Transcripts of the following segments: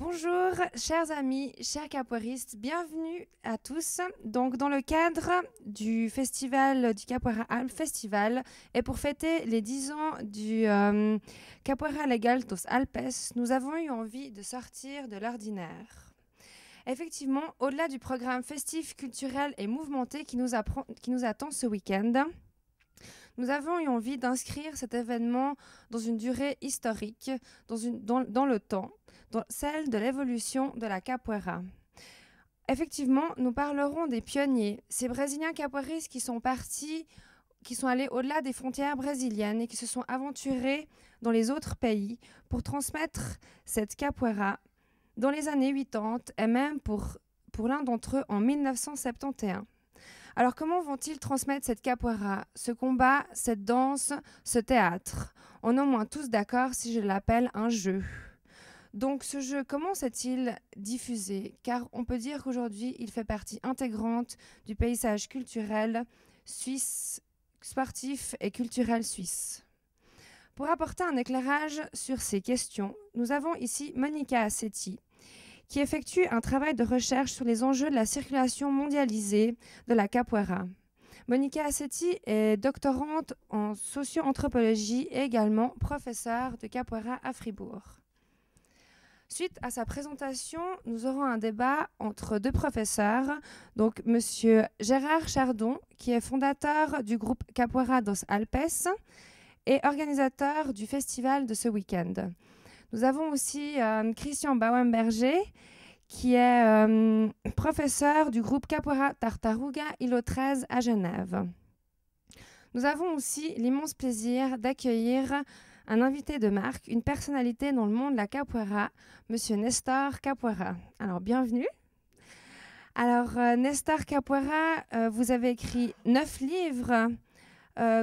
Bonjour, chers amis, chers capoeiristes, bienvenue à tous. Donc, dans le cadre du festival du Capoeira Alm Festival et pour fêter les 10 ans du Capoeira Legal dos Alpes, nous avons eu envie de sortir de l'ordinaire. Effectivement, au-delà du programme festif, culturel et mouvementé qui nous attend ce week-end, nous avons eu envie d'inscrire cet événement dans une durée historique, dans le temps, celle de l'évolution de la capoeira. Effectivement, nous parlerons des pionniers, ces Brésiliens capoeiristes qui sont allés au-delà des frontières brésiliennes et qui se sont aventurés dans les autres pays pour transmettre cette capoeira dans les années 80 et même pour l'un d'entre eux en 1971. Alors comment vont-ils transmettre cette capoeira, ce combat, cette danse, ce théâtre? On est au moins tous d'accord si je l'appelle un jeu. Donc ce jeu, comment s'est-il diffusé? Car on peut dire qu'aujourd'hui, il fait partie intégrante du paysage culturel suisse, sportif et culturel suisse. Pour apporter un éclairage sur ces questions, nous avons ici Monica Assetti, qui effectue un travail de recherche sur les enjeux de la circulation mondialisée de la capoeira. Monica Assetti est doctorante en socio-anthropologie et également professeure de capoeira à Fribourg. Suite à sa présentation, nous aurons un débat entre deux professeurs, donc Monsieur Gérard Chardon, qui est fondateur du groupe Capoeira dos Alpes et organisateur du festival de ce week-end. Nous avons aussi Christian Bauemberger, qui est professeur du groupe Capoeira Tartaruga Îlot 13 à Genève. Nous avons aussi l'immense plaisir d'accueillir un invité de marque, une personnalité dans le monde de la capoeira, Monsieur Nestor Capoeira. Alors, bienvenue. Alors, Nestor Capoeira, vous avez écrit 9 livres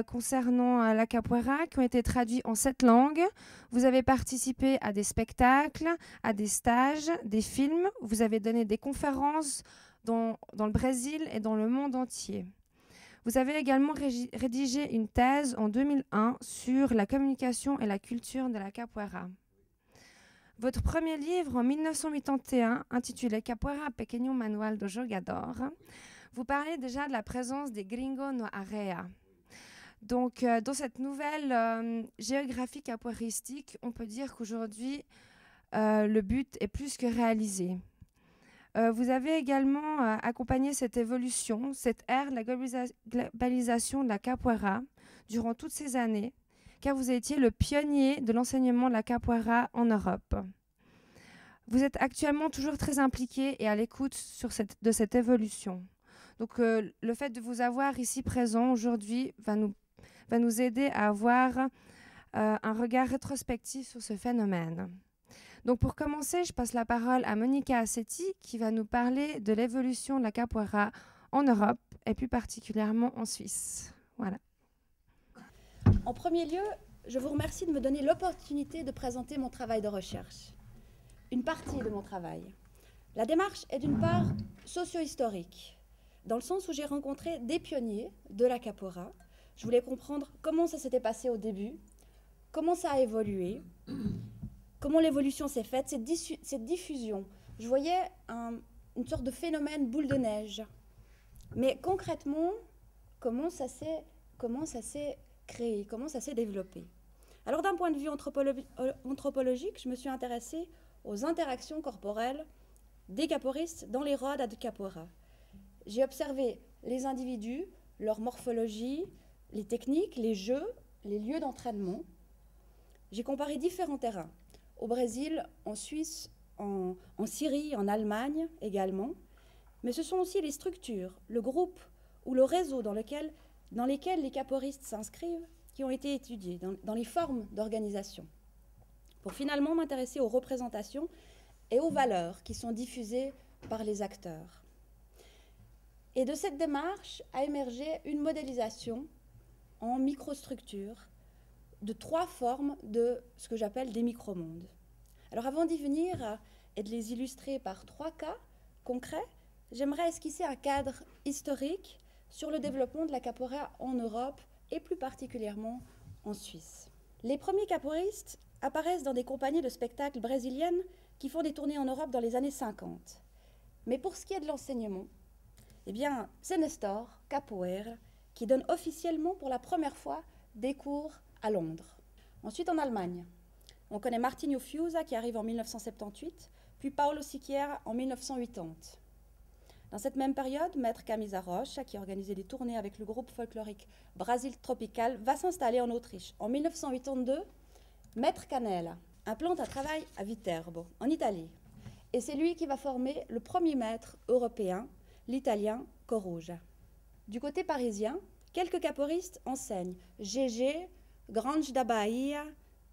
concernant la capoeira qui ont été traduits en 7 langues. Vous avez participé à des spectacles, à des stages, des films. Vous avez donné des conférences dans le Brésil et dans le monde entier. Vous avez également rédigé une thèse en 2001 sur la communication et la culture de la capoeira. Votre premier livre en 1981, intitulé Capoeira Pequeno Manual do Jogador, vous parlez déjà de la présence des gringos no area. Donc, dans cette nouvelle géographie capoeiristique, on peut dire qu'aujourd'hui, le but est plus que réalisé. Vous avez également accompagné cette évolution, cette ère de la globalisation de la capoeira durant toutes ces années, car vous étiez le pionnier de l'enseignement de la capoeira en Europe. Vous êtes actuellement toujours très impliqué et à l'écoute de cette évolution. Donc, le fait de vous avoir ici présent aujourd'hui va nous aider à avoir un regard rétrospectif sur ce phénomène. Donc pour commencer, je passe la parole à Monica Assetti qui va nous parler de l'évolution de la capoeira en Europe et plus particulièrement en Suisse. Voilà. En premier lieu, je vous remercie de me donner l'opportunité de présenter mon travail de recherche. Une partie de mon travail. La démarche est d'une part socio-historique, dans le sens où j'ai rencontré des pionniers de la capoeira. Je voulais comprendre comment ça s'était passé au début, comment ça a évolué, comment l'évolution s'est faite, cette diffusion. Je voyais une sorte de phénomène boule de neige. Mais concrètement, comment ça s'est créé, comment ça s'est développé. Alors d'un point de vue anthropologique, je me suis intéressée aux interactions corporelles des capoeiristes dans les rodes de capoeira. J'ai observé les individus, leur morphologie, les techniques, les jeux, les lieux d'entraînement. J'ai comparé différents terrains. Au Brésil, en Suisse, en Syrie, en Allemagne également. Mais ce sont aussi les structures, le groupe ou le réseau dans lesquels les capoeiristes s'inscrivent qui ont été étudiés, dans les formes d'organisation, pour finalement m'intéresser aux représentations et aux valeurs qui sont diffusées par les acteurs. Et de cette démarche a émergé une modélisation en microstructures de 3 formes de ce que j'appelle des micromondes. Alors avant d'y venir et de les illustrer par 3 cas concrets, j'aimerais esquisser un cadre historique sur le développement de la capoeira en Europe et plus particulièrement en Suisse. Les premiers capoeiristes apparaissent dans des compagnies de spectacles brésiliennes qui font des tournées en Europe dans les années 50. Mais pour ce qui est de l'enseignement, eh bien, c'est Nestor Capoeira qui donne officiellement pour la première fois des cours à Londres. Ensuite, en Allemagne, on connaît Martinho Fiusa qui arrive en 1978, puis Paulo Siqueira en 1980. Dans cette même période, Maître Camisa Rocha, qui organisait des tournées avec le groupe folklorique Brasil Tropical, va s'installer en Autriche. En 1982, Maître Canella implante un travail à Viterbo, en Italie. Et c'est lui qui va former le premier maître européen, l'italien Coruja. Du côté parisien, quelques caporistes enseignent Gégé, Grange da Bahia,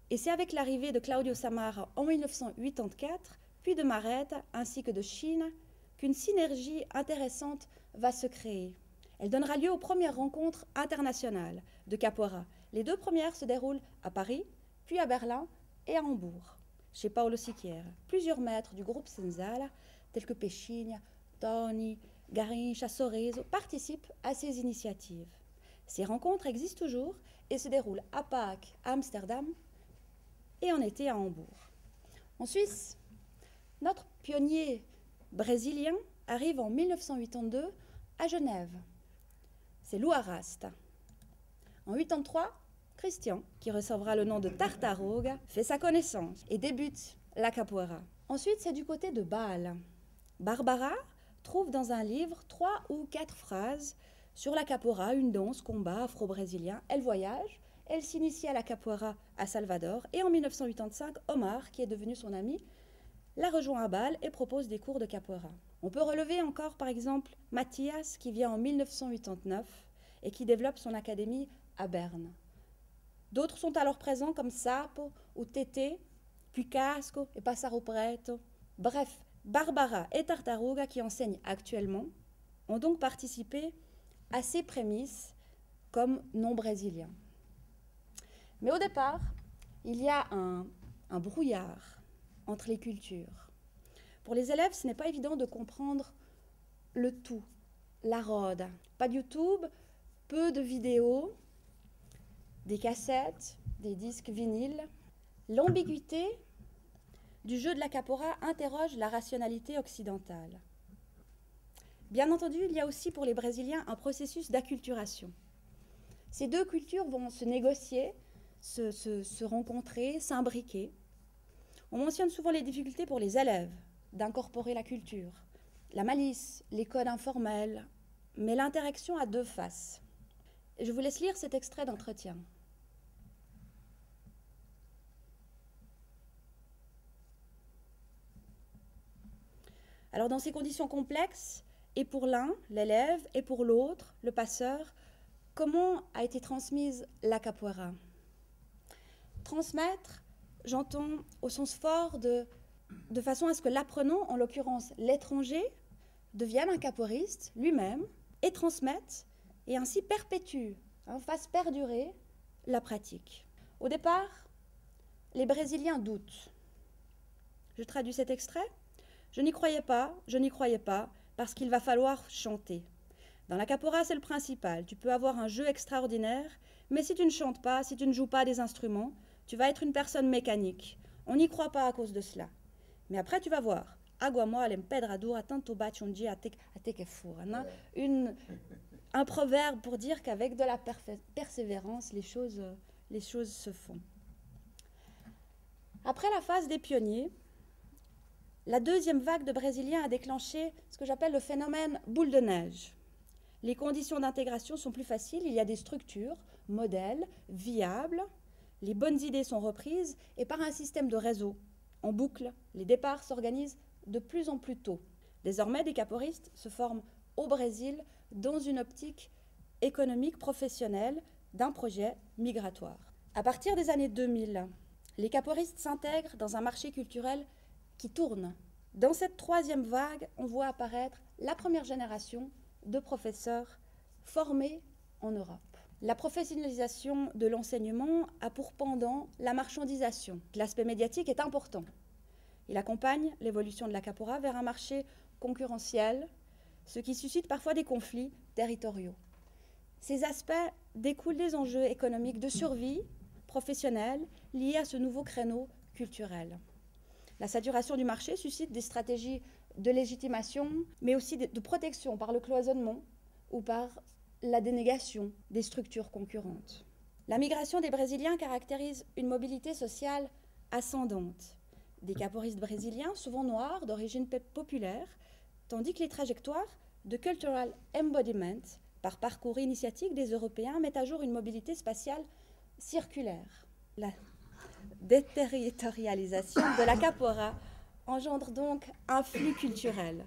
et c'est avec l'arrivée de Claudio Samara en 1984, puis de Maretta ainsi que de Chine, qu'une synergie intéressante va se créer. Elle donnera lieu aux premières rencontres internationales de capoeira. Les deux premières se déroulent à Paris, puis à Berlin et à Hambourg, chez Paulo Siqueira. Plusieurs maîtres du groupe Senzala, tels que Pechinha, Tony, Garrincha, Sorriso, participent à ces initiatives. Ces rencontres existent toujours et se déroulent à Pâques, à Amsterdam et en été à Hambourg. En Suisse, notre pionnier brésilien arrive en 1982 à Genève. C'est Lou Arrasta. En 1983, Christian, qui recevra le nom de Tartaruga, fait sa connaissance et débute la capoeira. Ensuite, c'est du côté de Bâle. Barbara trouve dans un livre 3 ou 4 phrases sur la capoeira, une danse, combat afro-brésilien. Elle voyage, elle s'initie à la capoeira à Salvador et en 1985, Omar, qui est devenu son ami, la rejoint à Bâle et propose des cours de capoeira. On peut relever encore par exemple Mathias qui vient en 1989 et qui développe son académie à Berne. D'autres sont alors présents comme Sapo ou Tété, puis Casco et Passaro Preto. Bref, Barbara et Tartaruga qui enseignent actuellement ont donc participé à ces prémices comme non-brésiliens. Mais au départ, il y a un brouillard entre les cultures. Pour les élèves, ce n'est pas évident de comprendre le tout, la roda. Pas de YouTube, peu de vidéos, des cassettes, des disques vinyles. L'ambiguïté du jeu de la capoeira interroge la rationalité occidentale. Bien entendu, il y a aussi pour les Brésiliens un processus d'acculturation. Ces deux cultures vont se négocier, se rencontrer, s'imbriquer. On mentionne souvent les difficultés pour les élèves d'incorporer la culture, la malice, les codes informels, mais l'interaction a deux faces. Et je vous laisse lire cet extrait d'entretien. Alors dans ces conditions complexes, et pour l'un, l'élève, et pour l'autre, le passeur, comment a été transmise la capoeira? Transmettre, j'entends au sens fort de façon à ce que l'apprenant, en l'occurrence l'étranger, devienne un capoeiriste lui-même et transmette et ainsi perpétue, fasse perdurer la pratique. Au départ, les Brésiliens doutent. Je traduis cet extrait. Je n'y croyais pas, parce qu'il va falloir chanter. Dans la capoeira, c'est le principal. Tu peux avoir un jeu extraordinaire, mais si tu ne chantes pas, si tu ne joues pas des instruments, tu vas être une personne mécanique. On n'y croit pas à cause de cela. Mais après, tu vas voir. Agua l'empedradura tanto bate un dia até que fura. Un proverbe pour dire qu'avec de la persévérance, les choses se font. Après la phase des pionniers, la deuxième vague de Brésiliens a déclenché ce que j'appelle le phénomène boule de neige. Les conditions d'intégration sont plus faciles, il y a des structures, modèles, viables, les bonnes idées sont reprises et par un système de réseau, en boucle, les départs s'organisent de plus en plus tôt. Désormais, des capoeiristes se forment au Brésil dans une optique économique professionnelle d'un projet migratoire. À partir des années 2000, les capoeiristes s'intègrent dans un marché culturel qui tourne. Dans cette troisième vague, on voit apparaître la première génération de professeurs formés en Europe. La professionnalisation de l'enseignement a pour pendant la marchandisation. L'aspect médiatique est important. Il accompagne l'évolution de la capoeira vers un marché concurrentiel, ce qui suscite parfois des conflits territoriaux. Ces aspects découlent des enjeux économiques de survie professionnelle liés à ce nouveau créneau culturel. La saturation du marché suscite des stratégies de légitimation, mais aussi de protection par le cloisonnement ou par la dénégation des structures concurrentes. La migration des Brésiliens caractérise une mobilité sociale ascendante. Des caporistes brésiliens, souvent noirs, d'origine populaire, tandis que les trajectoires de cultural embodiment, par parcours initiatique des Européens, mettent à jour une mobilité spatiale circulaire. La déterritorialisation de la capoeira engendre donc un flux culturel.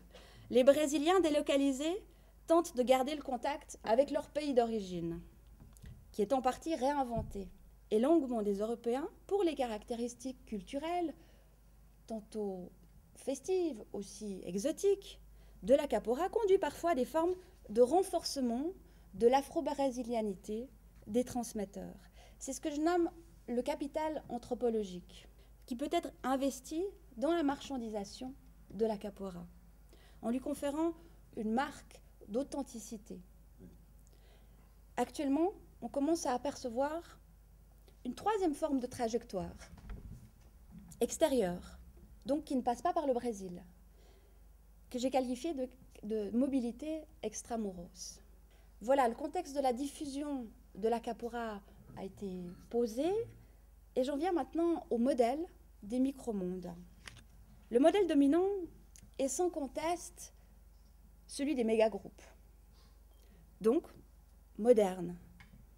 Les Brésiliens délocalisés tentent de garder le contact avec leur pays d'origine, qui est en partie réinventé. Et l'engouement des Européens pour les caractéristiques culturelles, tantôt festives, aussi exotiques, de la capoeira conduit parfois à des formes de renforcement de l'afro-brésilianité des transmetteurs. C'est ce que je nomme le capital anthropologique, qui peut être investi dans la marchandisation de la capoeira, en lui conférant une marque d'authenticité. Actuellement, on commence à apercevoir une troisième forme de trajectoire, extérieure, donc qui ne passe pas par le Brésil, que j'ai qualifiée de mobilité extramuros. Voilà, le contexte de la diffusion de la capoeira a été posé, et j'en viens maintenant au modèle des micromondes. Le modèle dominant est sans conteste celui des mégagroupes, donc moderne,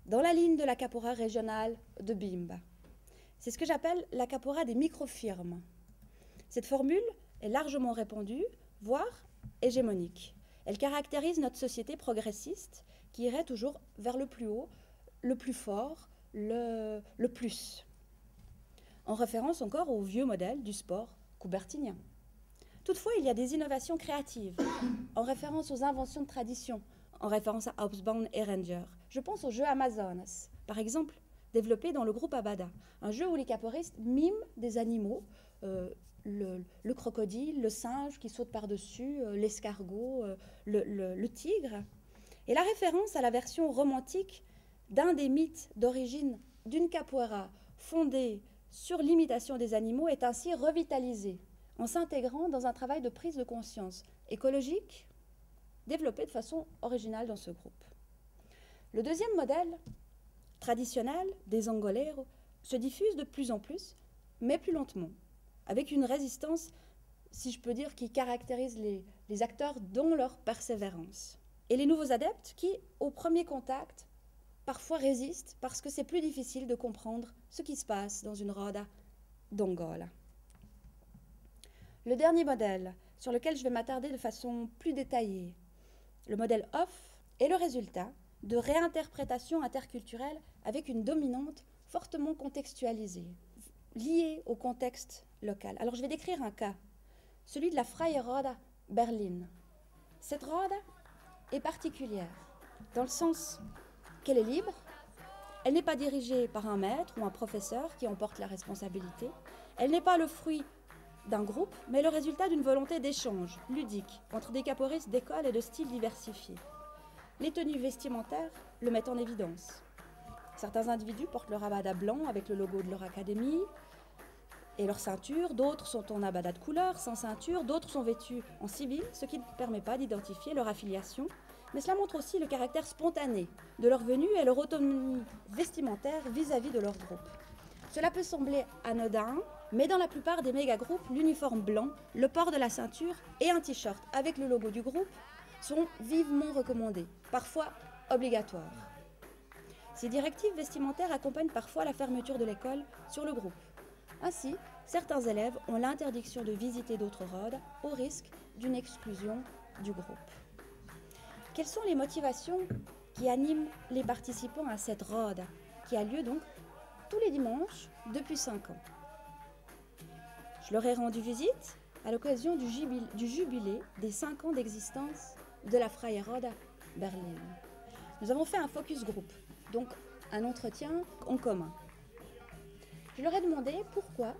dans la ligne de la capoeira régionale de Bimba. C'est ce que j'appelle la capoeira des microfirmes. Cette formule est largement répandue, voire hégémonique. Elle caractérise notre société progressiste qui irait toujours vers le plus haut, le plus fort, le plus, en référence encore au vieux modèle du sport coubertinien. Toutefois, il y a des innovations créatives, en référence aux inventions de tradition, en référence à Hobsbawm et Ranger. Je pense au jeu Amazonas, par exemple, développé dans le groupe Abada, un jeu où les capoeiristes miment des animaux, le crocodile, le singe qui saute par-dessus, l'escargot, le tigre. Et la référence à la version romantique d'un des mythes d'origine d'une capoeira fondée sur l'imitation des animaux est ainsi revitalisée en s'intégrant dans un travail de prise de conscience écologique développé de façon originale dans ce groupe. Le deuxième modèle, traditionnel, des angoleros, se diffuse de plus en plus, mais plus lentement, avec une résistance, si je peux dire, qui caractérise les acteurs dans leur persévérance. Et les nouveaux adeptes qui, au premier contact, parfois résistent parce que c'est plus difficile de comprendre ce qui se passe dans une roda d'Angola. Le dernier modèle, sur lequel je vais m'attarder de façon plus détaillée, le modèle off, est le résultat de réinterprétations interculturelles avec une dominante fortement contextualisée, liée au contexte local. Alors je vais décrire un cas, celui de la Freie Roda Berlin. Cette roda est particulière, dans le sens qu'elle est libre, elle n'est pas dirigée par un maître ou un professeur qui en porte la responsabilité, elle n'est pas le fruit d'un groupe, mais le résultat d'une volonté d'échange ludique entre des capoeiristes d'écoles et de styles diversifiés. Les tenues vestimentaires le mettent en évidence. Certains individus portent leur abada blanc avec le logo de leur académie et leur ceinture, d'autres sont en abada de couleur, sans ceinture, d'autres sont vêtus en civil, ce qui ne permet pas d'identifier leur affiliation, mais cela montre aussi le caractère spontané de leur venue et leur autonomie vestimentaire vis-à-vis de leur groupe. Cela peut sembler anodin, mais dans la plupart des méga-groupes, l'uniforme blanc, le port de la ceinture et un t-shirt avec le logo du groupe sont vivement recommandés, parfois obligatoires. Ces directives vestimentaires accompagnent parfois la fermeture de l'école sur le groupe. Ainsi, certains élèves ont l'interdiction de visiter d'autres rods au risque d'une exclusion du groupe. Quelles sont les motivations qui animent les participants à cette rode, qui a lieu donc tous les dimanches depuis 5 ans? Je leur ai rendu visite à l'occasion du jubilé des 5 ans d'existence de la Freie Roda Berlin. Nous avons fait un focus group, donc un entretien en commun. Je leur ai demandé pourquoi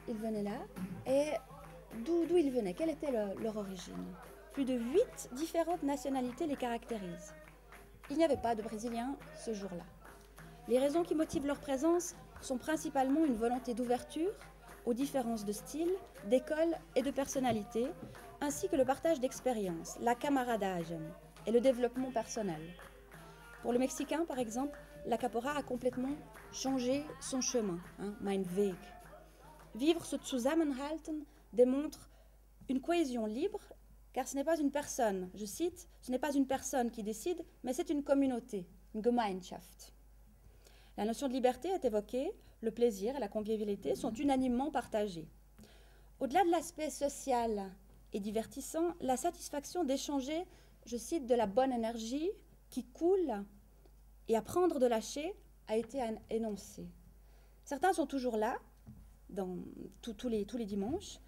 ils venaient là et d'où ils venaient, quelle était leur origine. Plus de 8 différentes nationalités les caractérisent. Il n'y avait pas de Brésiliens ce jour-là. Les raisons qui motivent leur présence sont principalement une volonté d'ouverture, aux différences de style, d'école et de personnalité, ainsi que le partage d'expériences, la camaradage et le développement personnel. Pour le Mexicain, par exemple, la capoeira a complètement changé son chemin, mein Weg. Vivre ce Zusammenhalten démontre une cohésion libre, car ce n'est pas une personne, je cite, ce n'est pas une personne qui décide, mais c'est une communauté, une Gemeinschaft. La notion de liberté est évoquée, le plaisir et la convivialité sont unanimement partagés. Au-delà de l'aspect social et divertissant, la satisfaction d'échanger, je cite, de la bonne énergie qui coule et apprendre de lâcher a été énoncée. Certains sont toujours là, tous les dimanches,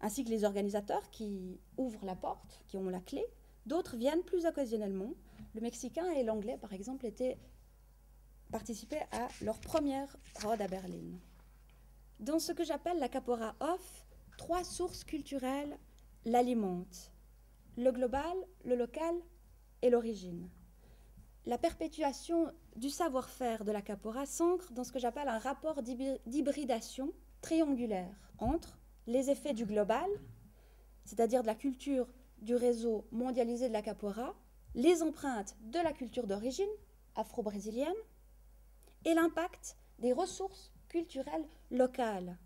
ainsi que les organisateurs qui ouvrent la porte, qui ont la clé. D'autres viennent plus occasionnellement. Le Mexicain et l'Anglais, par exemple, participaient à leur première Rode à Berlin. Dans ce que j'appelle la capoeira off, 3 sources culturelles l'alimentent. Le global, le local et l'origine. La perpétuation du savoir-faire de la capoeira s'ancre dans ce que j'appelle un rapport d'hybridation triangulaire entre les effets du global, c'est-à-dire de la culture du réseau mondialisé de la capoeira, les empreintes de la culture d'origine afro-brésilienne et l'impact des ressources culturelles locales.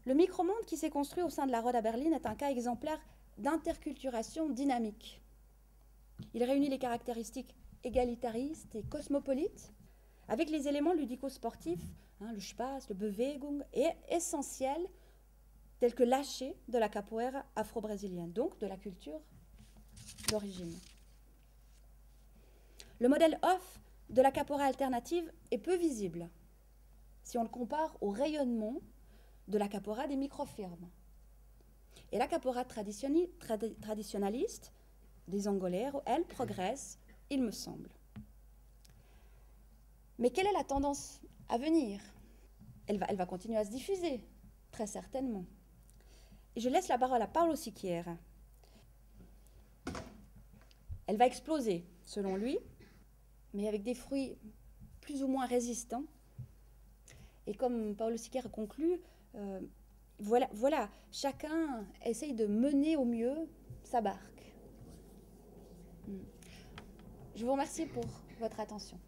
Le micro-monde qui s'est construit au sein de la Rode à Berlin est un cas exemplaire d'interculturation dynamique. Il réunit les caractéristiques égalitaristes et cosmopolites avec les éléments ludico-sportifs, le Spaß, le Bewegung, et essentiels tels que lâcher de la capoeira afro-brésilienne, donc de la culture d'origine. Le modèle off de la capoeira alternative est peu visible si on le compare au rayonnement de la capoeira des microfirmes. Et la capoeira traditionnaliste des Angoleros, elle progresse, il me semble. Mais quelle est la tendance à venir ? Elle va continuer à se diffuser, très certainement. Et je laisse la parole à Paulo Siqueira. Elle va exploser, selon lui, mais avec des fruits plus ou moins résistants. Et comme Paulo Siqueira conclut, voilà, chacun essaye de mener au mieux sa barque. Je vous remercie pour votre attention.